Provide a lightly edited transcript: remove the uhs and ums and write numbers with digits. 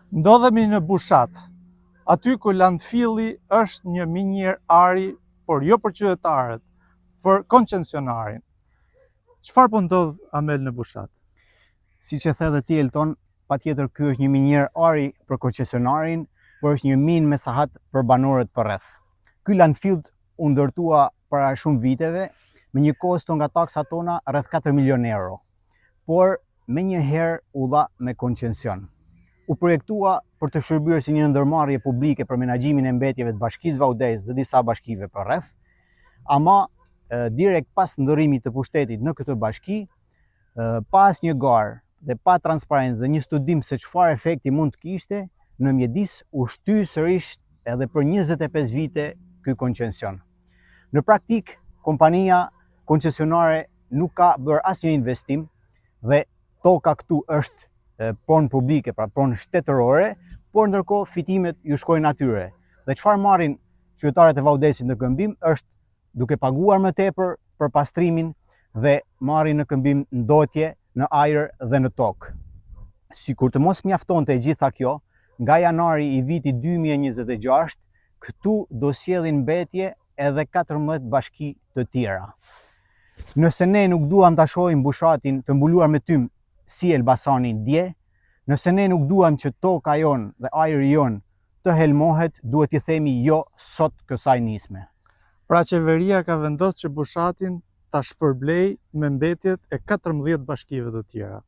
Ndodhemi në Bushat, aty ku landfilli është një minjër ari, por jo për qytetarët, për koncesionarin. Çfarë po ndodh Amel në Bushat? Siç e the dhe ti Elton, patjetër ky është një minjer ari për koncesionarin, por është një minë me sahat për banorët përreth. Ky landfill u ndërtua para shumë viteve me një kosto nga taksat tona rreth 4 milion euro, por me një herë u dha me koncesion. U projektua për të shërbyer si një ndërmarrje publike për menaxhimin e mbetjeve të Bashkisë Vaudès dhe disa bashkive përreth, ama direkt pas ndërrimit të pushtetit në këtë bashki, pas një garë dhe pa transparencë dhe një studim se çfarë efekti mund të kishte, në mjedis u shty sërish edhe për 25 vite ky koncesion. Në praktik, kompania koncesionare nuk ka bërë asnjë investim dhe toka këtu është pronë publike, pra pronë shtetërore, por ndërkohë fitimet ju shkojnë atyre. Dhe çfarë marrin qytetarët e Vaudèsit në këmbim është duke paguar më tepër për pastrimin dhe marrin në këmbim ndotje në ajër dhe në tokë. Sikur të mos mjaftonte e gjitha kjo, nga janari i vitit 2026, këtu do sjellin mbetje edhe 14 bashki të tjera. Nëse ne nuk duam ta shohim Bushatin të mbuluar me tym si Elbasani dje, nëse ne nuk duam që toka jon dhe ajri jon të helmohet, duhet t'i themi jo sot kësaj nisme. Pra qeveria ka vendosur që Bushatin ta shpërblej me mbetjet e 14 bashkive të tjera.